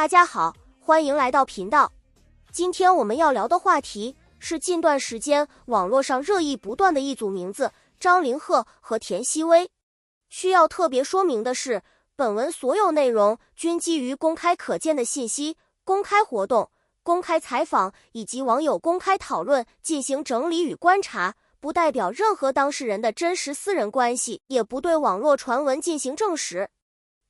大家好，欢迎来到频道。今天我们要聊的话题是近段时间网络上热议不断的一组名字张凌赫和田曦薇。需要特别说明的是，本文所有内容均基于公开可见的信息、公开活动、公开采访以及网友公开讨论进行整理与观察，不代表任何当事人的真实私人关系，也不对网络传闻进行证实。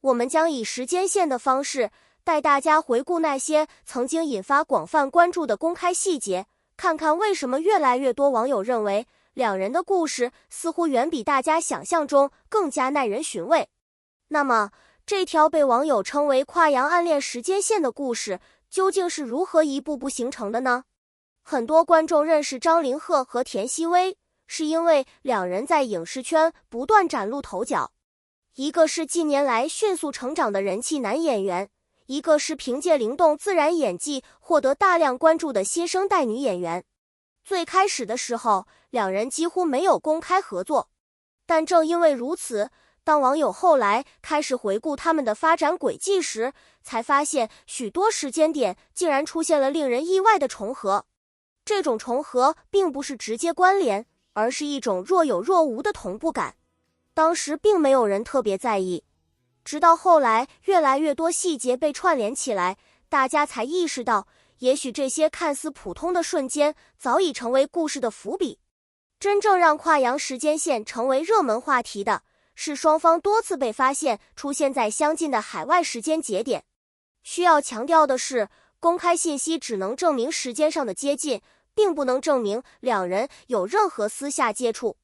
我们将以时间线的方式带大家回顾那些曾经引发广泛关注的公开细节，看看为什么越来越多网友认为两人的故事似乎远比大家想象中更加耐人寻味。那么，这条被网友称为跨洋暗恋时间线的故事究竟是如何一步步形成的呢？很多观众认识张凌赫和田曦薇，是因为两人在影视圈不断崭露头角。一个是近年来迅速成长的人气男演员，一个是凭借灵动自然演技获得大量关注的新生代女演员。最开始的时候，两人几乎没有公开合作，但正因为如此，当网友后来开始回顾他们的发展轨迹时，才发现许多时间点竟然出现了令人意外的重合。这种重合并不是直接关联，而是一种若有若无的同步感。当时并没有人特别在意，直到后来越来越多细节被串联起来，大家才意识到，也许这些看似普通的瞬间早已成为故事的伏笔。真正让跨洋时间线成为热门话题的是双方多次被发现出现在相近的海外时间节点。需要强调的是，公开信息只能证明时间上的接近，并不能证明两人有任何私下接触。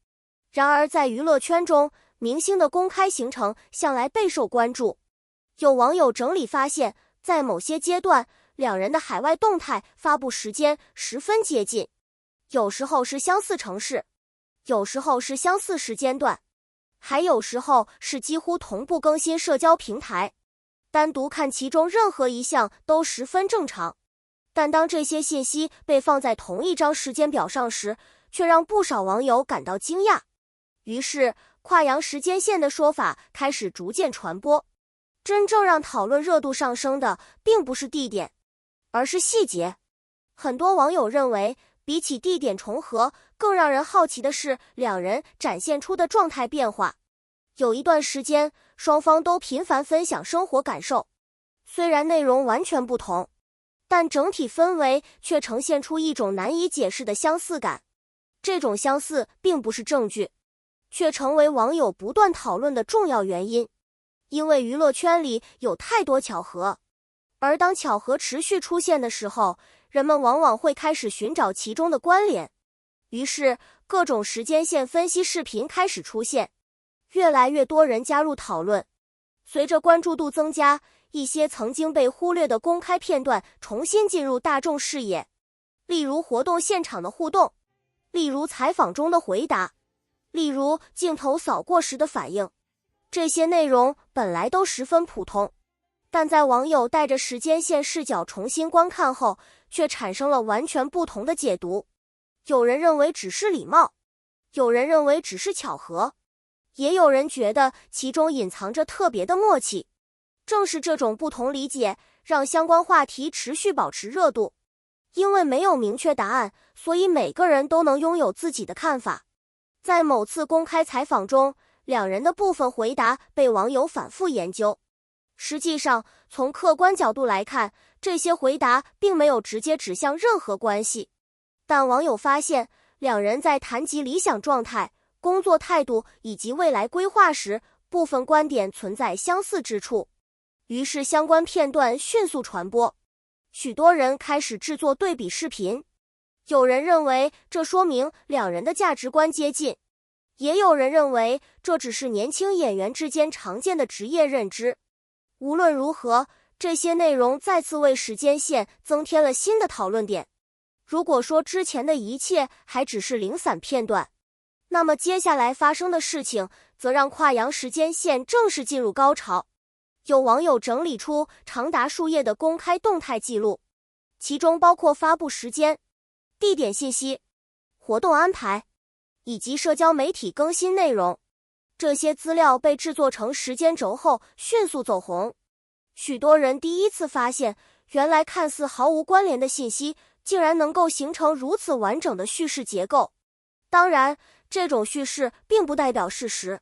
然而在娱乐圈中，明星的公开行程向来备受关注。有网友整理发现，在某些阶段，两人的海外动态发布时间十分接近，有时候是相似城市，有时候是相似时间段，还有时候是几乎同步更新社交平台。单独看其中任何一项都十分正常，但当这些信息被放在同一张时间表上时，却让不少网友感到惊讶。于是，跨洋时间线的说法开始逐渐传播。真正让讨论热度上升的，并不是地点，而是细节。很多网友认为，比起地点重合，更让人好奇的是两人展现出的状态变化。有一段时间，双方都频繁分享生活感受，虽然内容完全不同，但整体氛围却呈现出一种难以解释的相似感。这种相似并不是证据，却成为网友不断讨论的重要原因。因为娱乐圈里有太多巧合，而当巧合持续出现的时候，人们往往会开始寻找其中的关联。于是，各种时间线分析视频开始出现，越来越多人加入讨论。随着关注度增加，一些曾经被忽略的公开片段重新进入大众视野，例如活动现场的互动，例如采访中的回答，例如镜头扫过时的反应。这些内容本来都十分普通，但在网友带着时间线视角重新观看后，却产生了完全不同的解读。有人认为只是礼貌，有人认为只是巧合，也有人觉得其中隐藏着特别的默契。正是这种不同理解，让相关话题持续保持热度。因为没有明确答案，所以每个人都能拥有自己的看法。在某次公开采访中，两人的部分回答被网友反复研究。实际上，从客观角度来看，这些回答并没有直接指向任何关系。但网友发现，两人在谈及理想状态、工作态度以及未来规划时，部分观点存在相似之处。于是相关片段迅速传播，许多人开始制作对比视频。有人认为这说明两人的价值观接近，也有人认为这只是年轻演员之间常见的职业认知。无论如何，这些内容再次为时间线增添了新的讨论点。如果说之前的一切还只是零散片段，那么接下来发生的事情则让跨洋时间线正式进入高潮。有网友整理出长达数页的公开动态记录，其中包括发布时间、地点信息、活动安排以及社交媒体更新内容。这些资料被制作成时间轴后迅速走红，许多人第一次发现，原来看似毫无关联的信息，竟然能够形成如此完整的叙事结构。当然，这种叙事并不代表事实，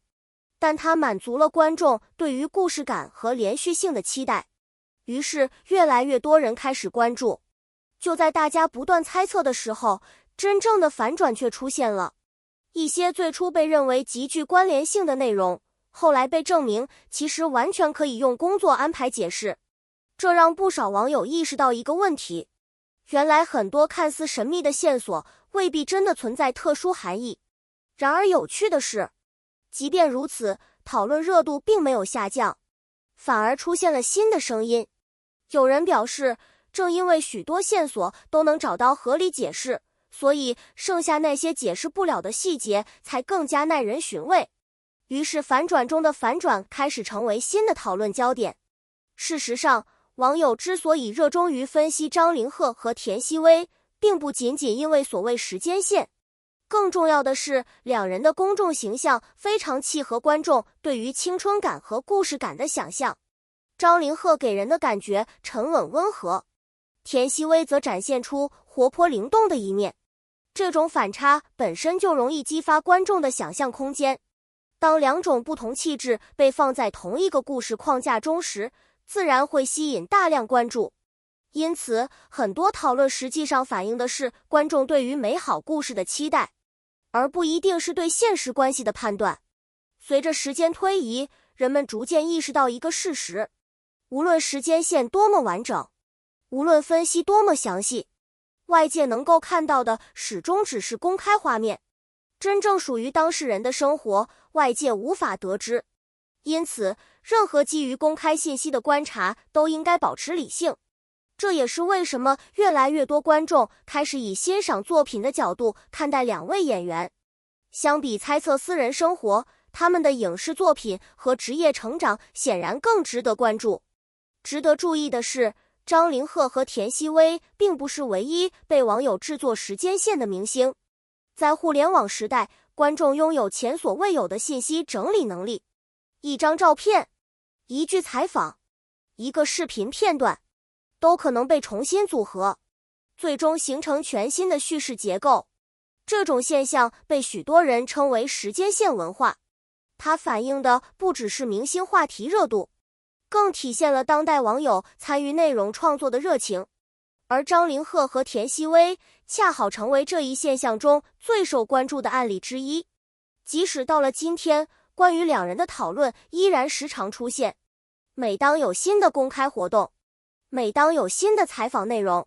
但它满足了观众对于故事感和连续性的期待。于是，越来越多人开始关注。就在大家不断猜测的时候，真正的反转却出现了。一些最初被认为极具关联性的内容，后来被证明其实完全可以用工作安排解释。这让不少网友意识到一个问题：原来很多看似神秘的线索未必真的存在特殊含义。然而有趣的是，即便如此，讨论热度并没有下降，反而出现了新的声音。有人表示，正因为许多线索都能找到合理解释，所以剩下那些解释不了的细节才更加耐人寻味。于是反转中的反转开始成为新的讨论焦点。事实上，网友之所以热衷于分析张凌赫和田曦薇，并不仅仅因为所谓时间线，更重要的是两人的公众形象非常契合观众对于青春感和故事感的想象。张凌赫给人的感觉沉稳温和，田曦薇则展现出活泼灵动的一面。这种反差本身就容易激发观众的想象空间。当两种不同气质被放在同一个故事框架中时，自然会吸引大量关注。因此，很多讨论实际上反映的是观众对于美好故事的期待，而不一定是对现实关系的判断。随着时间推移，人们逐渐意识到一个事实：无论时间线多么完整，无论分析多么详细，外界能够看到的始终只是公开画面，真正属于当事人的生活，外界无法得知。因此，任何基于公开信息的观察都应该保持理性。这也是为什么越来越多观众开始以欣赏作品的角度看待两位演员。相比猜测私人生活，他们的影视作品和职业成长显然更值得关注。值得注意的是，张凌赫和田曦薇并不是唯一被网友制作时间线的明星。在互联网时代，观众拥有前所未有的信息整理能力。一张照片、一句采访、一个视频片段，都可能被重新组合，最终形成全新的叙事结构。这种现象被许多人称为时间线文化。它反映的不只是明星话题热度，更体现了当代网友参与内容创作的热情。而张凌赫和田曦薇恰好成为这一现象中最受关注的案例之一。即使到了今天，关于两人的讨论依然时常出现。每当有新的公开活动，每当有新的采访内容，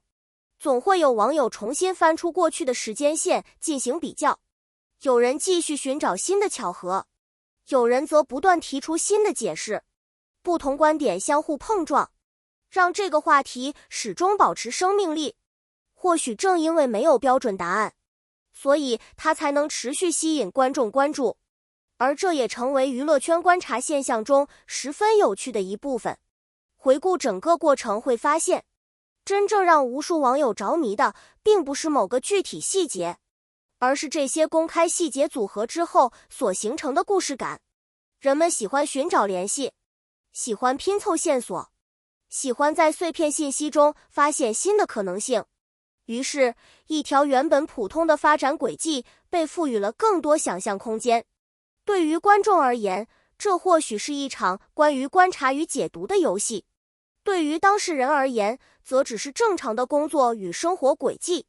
总会有网友重新翻出过去的时间线进行比较。有人继续寻找新的巧合，有人则不断提出新的解释。不同观点相互碰撞，让这个话题始终保持生命力。或许正因为没有标准答案，所以它才能持续吸引观众关注。而这也成为娱乐圈观察现象中十分有趣的一部分。回顾整个过程会发现，真正让无数网友着迷的并不是某个具体细节，而是这些公开细节组合之后所形成的故事感。人们喜欢寻找联系，喜欢拼凑线索，喜欢在碎片信息中发现新的可能性。于是，一条原本普通的发展轨迹被赋予了更多想象空间。对于观众而言，这或许是一场关于观察与解读的游戏；对于当事人而言，则只是正常的工作与生活轨迹。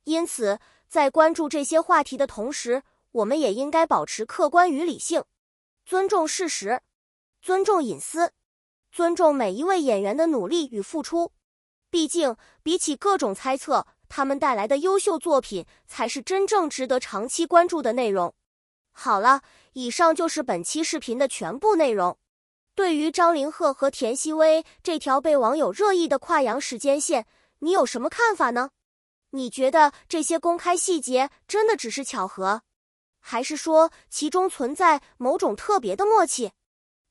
因此，在关注这些话题的同时，我们也应该保持客观与理性，尊重事实，尊重隐私，尊重每一位演员的努力与付出。毕竟，比起各种猜测，他们带来的优秀作品才是真正值得长期关注的内容。好了，以上就是本期视频的全部内容。对于张凌赫和田曦薇这条被网友热议的跨洋时间线，你有什么看法呢？你觉得这些公开细节真的只是巧合，还是说其中存在某种特别的默契？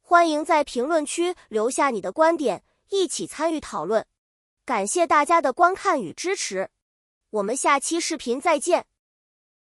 欢迎在评论区留下你的观点，一起参与讨论。感谢大家的观看与支持，我们下期视频再见。